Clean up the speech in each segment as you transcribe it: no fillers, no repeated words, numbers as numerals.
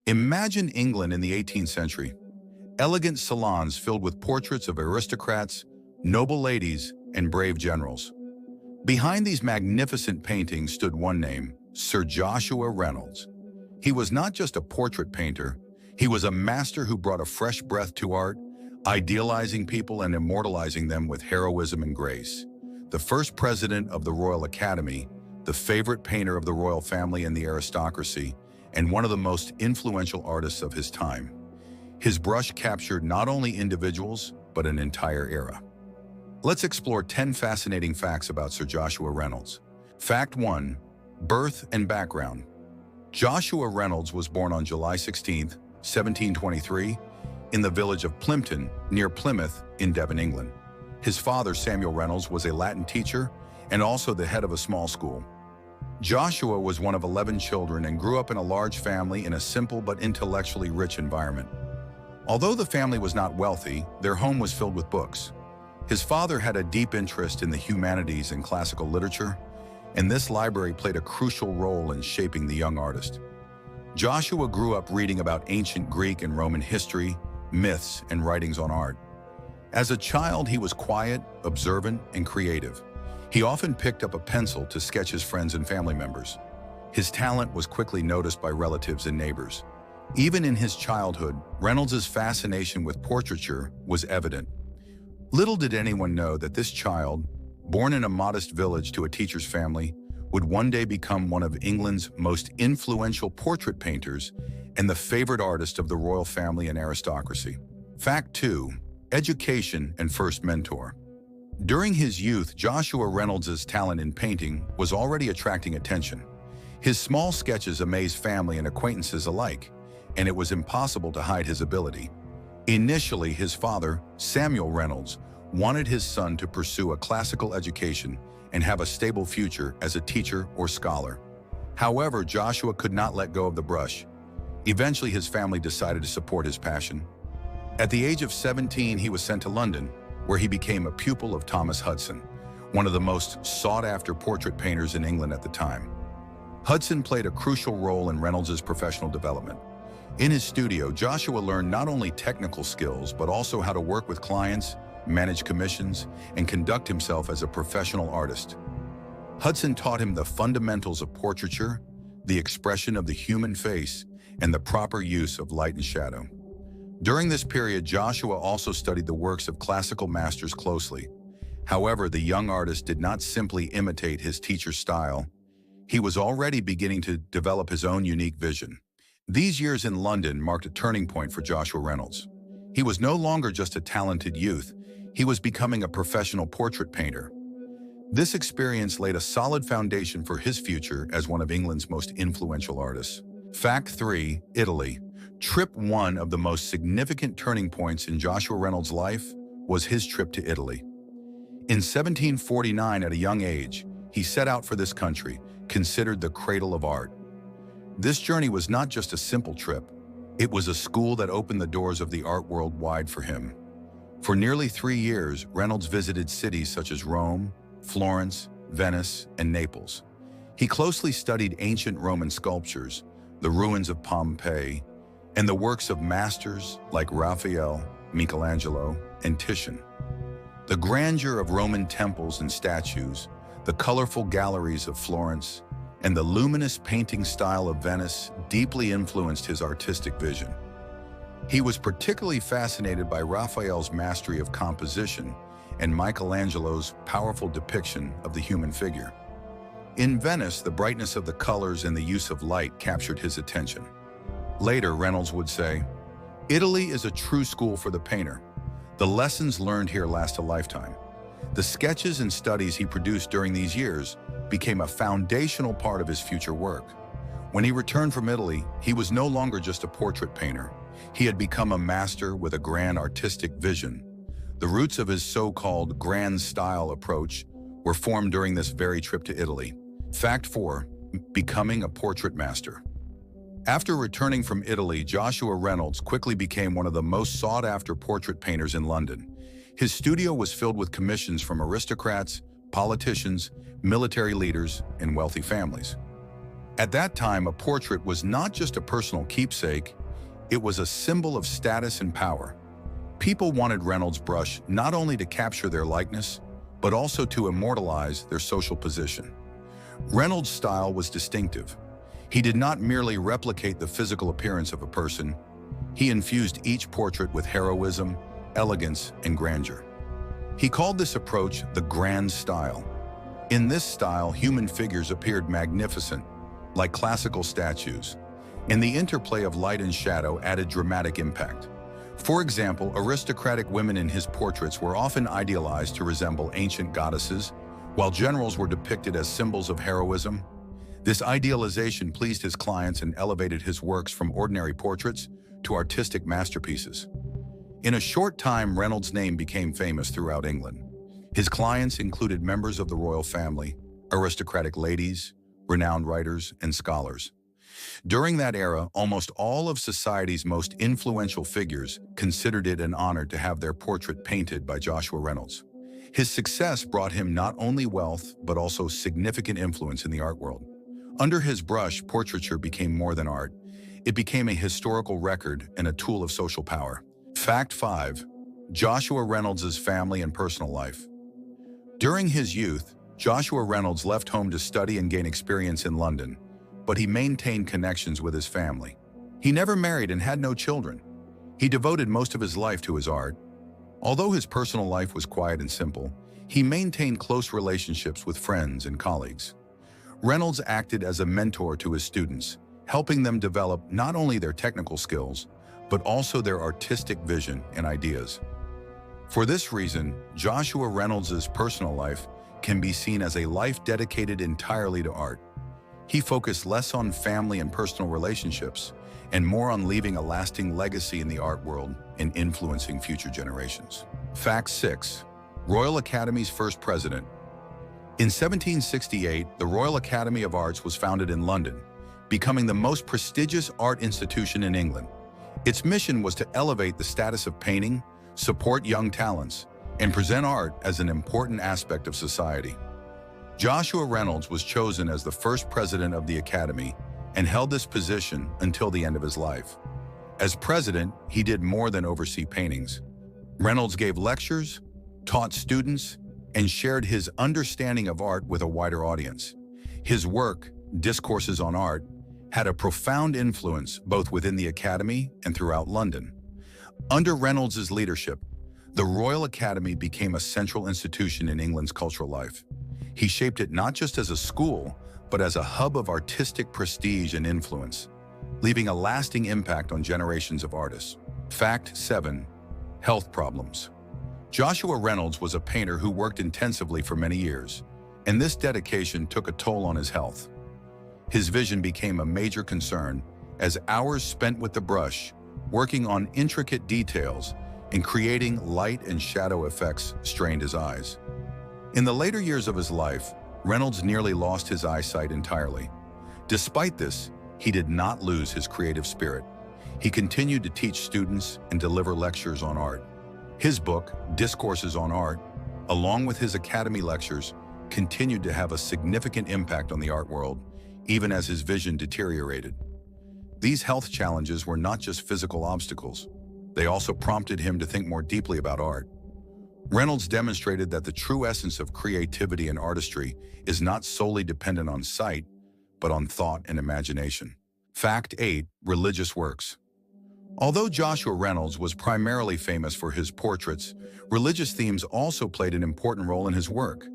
Imagine England in the 18th century. Elegant salons filled with portraits of aristocrats, noble ladies, and brave generals. Behind these magnificent paintings stood one name, Sir Joshua Reynolds. He was not just a portrait painter, he was a master who brought a fresh breath to art, idealizing people and immortalizing them with heroism and grace. The first president of the Royal Academy, the favorite painter of the royal family and the aristocracy, and one of the most influential artists of his time. His brush captured not only individuals, but an entire era. Let's explore 10 fascinating facts about Sir Joshua Reynolds. Fact 1. Birth and background. Joshua Reynolds was born on July 16, 1723, in the village of Plympton, near Plymouth, in Devon, England. His father, Samuel Reynolds, was a Latin teacher and also the head of a small school. Joshua was one of 11 children and grew up in a large family in a simple but intellectually rich environment. Although the family was not wealthy, their home was filled with books. His father had a deep interest in the humanities and classical literature, and this library played a crucial role in shaping the young artist. Joshua grew up reading about ancient Greek and Roman history, myths, and writings on art. As a child, he was quiet, observant, and creative. He often picked up a pencil to sketch his friends and family members. His talent was quickly noticed by relatives and neighbors. Even in his childhood, Reynolds's fascination with portraiture was evident. Little did anyone know that this child, born in a modest village to a teacher's family, would one day become one of England's most influential portrait painters and the favorite artist of the royal family and aristocracy. Fact 2. Education and first mentor. During his youth, Joshua Reynolds' talent in painting was already attracting attention. His small sketches amazed family and acquaintances alike, and it was impossible to hide his ability. Initially, his father, Samuel Reynolds, wanted his son to pursue a classical education and have a stable future as a teacher or scholar. However, Joshua could not let go of the brush. Eventually, his family decided to support his passion. At the age of 17, he was sent to London, where he became a pupil of Thomas Hudson, one of the most sought-after portrait painters in England at the time. Hudson played a crucial role in Reynolds' professional development. In his studio, Joshua learned not only technical skills, but also how to work with clients, manage commissions, and conduct himself as a professional artist. Hudson taught him the fundamentals of portraiture, the expression of the human face, and the proper use of light and shadow. During this period, Joshua also studied the works of classical masters closely. However, the young artist did not simply imitate his teacher's style. He was already beginning to develop his own unique vision. These years in London marked a turning point for Joshua Reynolds. He was no longer just a talented youth, he was becoming a professional portrait painter. This experience laid a solid foundation for his future as one of England's most influential artists. Fact 3. Italy. Trip 1 of the most significant turning points in Joshua Reynolds' life was his trip to Italy. In 1749, at a young age, he set out for this country, considered the cradle of art. This journey was not just a simple trip. It was a school that opened the doors of the art world wide for him. For nearly 3 years, Reynolds visited cities such as Rome, Florence, Venice, and Naples. He closely studied ancient Roman sculptures, the ruins of Pompeii, and the works of masters like Raphael, Michelangelo, and Titian. The grandeur of Roman temples and statues, the colorful galleries of Florence, and the luminous painting style of Venice deeply influenced his artistic vision. He was particularly fascinated by Raphael's mastery of composition and Michelangelo's powerful depiction of the human figure. In Venice, the brightness of the colors and the use of light captured his attention. Later, Reynolds would say, "Italy is a true school for the painter. The lessons learned here last a lifetime." The sketches and studies he produced during these years became a foundational part of his future work. When he returned from Italy, he was no longer just a portrait painter. He had become a master with a grand artistic vision. The roots of his so-called grand style approach were formed during this very trip to Italy. Fact 4. Becoming a portrait master. After returning from Italy, Joshua Reynolds quickly became one of the most sought-after portrait painters in London. His studio was filled with commissions from aristocrats, politicians, military leaders, and wealthy families. At that time, a portrait was not just a personal keepsake, it was a symbol of status and power. People wanted Reynolds' brush not only to capture their likeness, but also to immortalize their social position. Reynolds' style was distinctive. He did not merely replicate the physical appearance of a person, he infused each portrait with heroism, elegance, and grandeur. He called this approach the grand style. In this style, human figures appeared magnificent, like classical statues, and the interplay of light and shadow added dramatic impact. For example, aristocratic women in his portraits were often idealized to resemble ancient goddesses, while generals were depicted as symbols of heroism. This idealization pleased his clients and elevated his works from ordinary portraits to artistic masterpieces. In a short time, Reynolds' name became famous throughout England. His clients included members of the royal family, aristocratic ladies, renowned writers, and scholars. During that era, almost all of society's most influential figures considered it an honor to have their portrait painted by Joshua Reynolds. His success brought him not only wealth, but also significant influence in the art world. Under his brush, portraiture became more than art. It became a historical record and a tool of social power. Fact 5. Joshua Reynolds' family and personal life. During his youth, Joshua Reynolds left home to study and gain experience in London, but he maintained connections with his family. He never married and had no children. He devoted most of his life to his art. Although his personal life was quiet and simple, he maintained close relationships with friends and colleagues. Reynolds acted as a mentor to his students, helping them develop not only their technical skills, but also their artistic vision and ideas. For this reason, Joshua Reynolds' personal life can be seen as a life dedicated entirely to art. He focused less on family and personal relationships and more on leaving a lasting legacy in the art world and influencing future generations. Fact 6. Royal Academy's first president. In 1768, the Royal Academy of Arts was founded in London, becoming the most prestigious art institution in England. Its mission was to elevate the status of painting, support young talents, and present art as an important aspect of society. Joshua Reynolds was chosen as the first president of the Academy and held this position until the end of his life. As president, he did more than oversee paintings. Reynolds gave lectures, taught students, and shared his understanding of art with a wider audience. His work, Discourses on Art, had a profound influence both within the Academy and throughout London. Under Reynolds' leadership, the Royal Academy became a central institution in England's cultural life. He shaped it not just as a school, but as a hub of artistic prestige and influence, leaving a lasting impact on generations of artists. Fact 7. Health problems. Joshua Reynolds was a painter who worked intensively for many years, and this dedication took a toll on his health. His vision became a major concern as hours spent with the brush, working on intricate details and creating light and shadow effects strained his eyes. In the later years of his life, Reynolds nearly lost his eyesight entirely. Despite this, he did not lose his creative spirit. He continued to teach students and deliver lectures on art. His book, Discourses on Art, along with his Academy lectures, continued to have a significant impact on the art world, even as his vision deteriorated. These health challenges were not just physical obstacles. They also prompted him to think more deeply about art. Reynolds demonstrated that the true essence of creativity and artistry is not solely dependent on sight, but on thought and imagination. Fact 8. Religious works. Although Joshua Reynolds was primarily famous for his portraits, religious themes also played an important role in his work.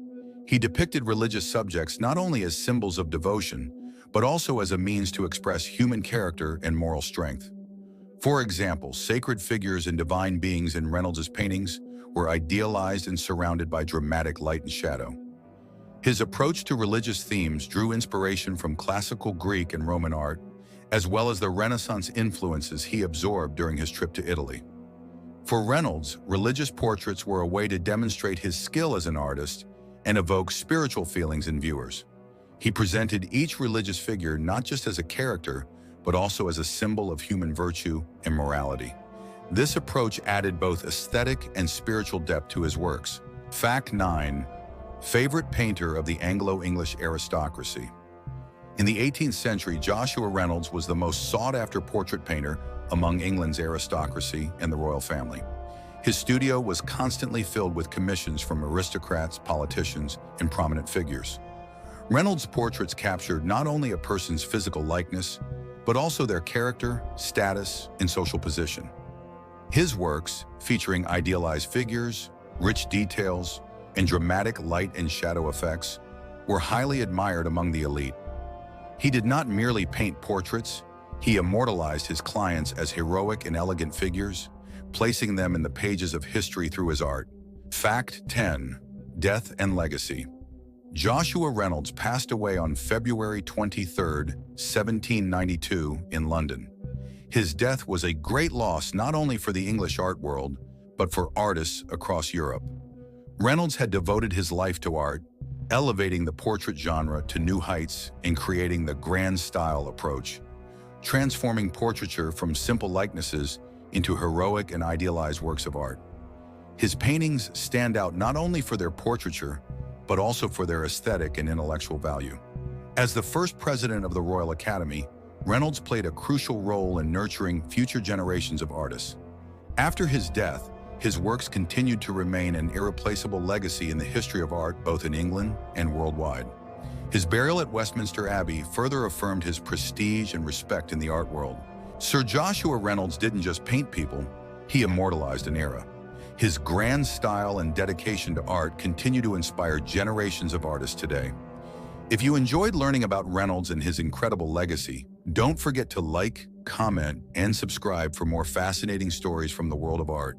He depicted religious subjects not only as symbols of devotion, but also as a means to express human character and moral strength. For example, sacred figures and divine beings in Reynolds' paintings were idealized and surrounded by dramatic light and shadow. His approach to religious themes drew inspiration from classical Greek and Roman art, as well as the Renaissance influences he absorbed during his trip to Italy. For Reynolds, religious portraits were a way to demonstrate his skill as an artist and evoke spiritual feelings in viewers. He presented each religious figure not just as a character, but also as a symbol of human virtue and morality. This approach added both aesthetic and spiritual depth to his works. Fact 9. Favorite painter of the Anglo-English aristocracy. In the 18th century, Joshua Reynolds was the most sought-after portrait painter among England's aristocracy and the royal family. His studio was constantly filled with commissions from aristocrats, politicians, and prominent figures. Reynolds' portraits captured not only a person's physical likeness, but also their character, status, and social position. His works, featuring idealized figures, rich details, and dramatic light and shadow effects, were highly admired among the elite. He did not merely paint portraits, he immortalized his clients as heroic and elegant figures, placing them in the pages of history through his art. Fact 10. Death and Legacy. Joshua Reynolds passed away on February 23, 1792, in London. His death was a great loss not only for the English art world, but for artists across Europe. Reynolds had devoted his life to art, elevating the portrait genre to new heights and creating the grand style approach, transforming portraiture from simple likenesses into heroic and idealized works of art. His paintings stand out not only for their portraiture, but also for their aesthetic and intellectual value. As the first president of the Royal Academy, Reynolds played a crucial role in nurturing future generations of artists. After his death, his works continued to remain an irreplaceable legacy in the history of art both in England and worldwide. His burial at Westminster Abbey further affirmed his prestige and respect in the art world. Sir Joshua Reynolds didn't just paint people, he immortalized an era. His grand style and dedication to art continue to inspire generations of artists today. If you enjoyed learning about Reynolds and his incredible legacy, don't forget to like, comment, and subscribe for more fascinating stories from the world of art.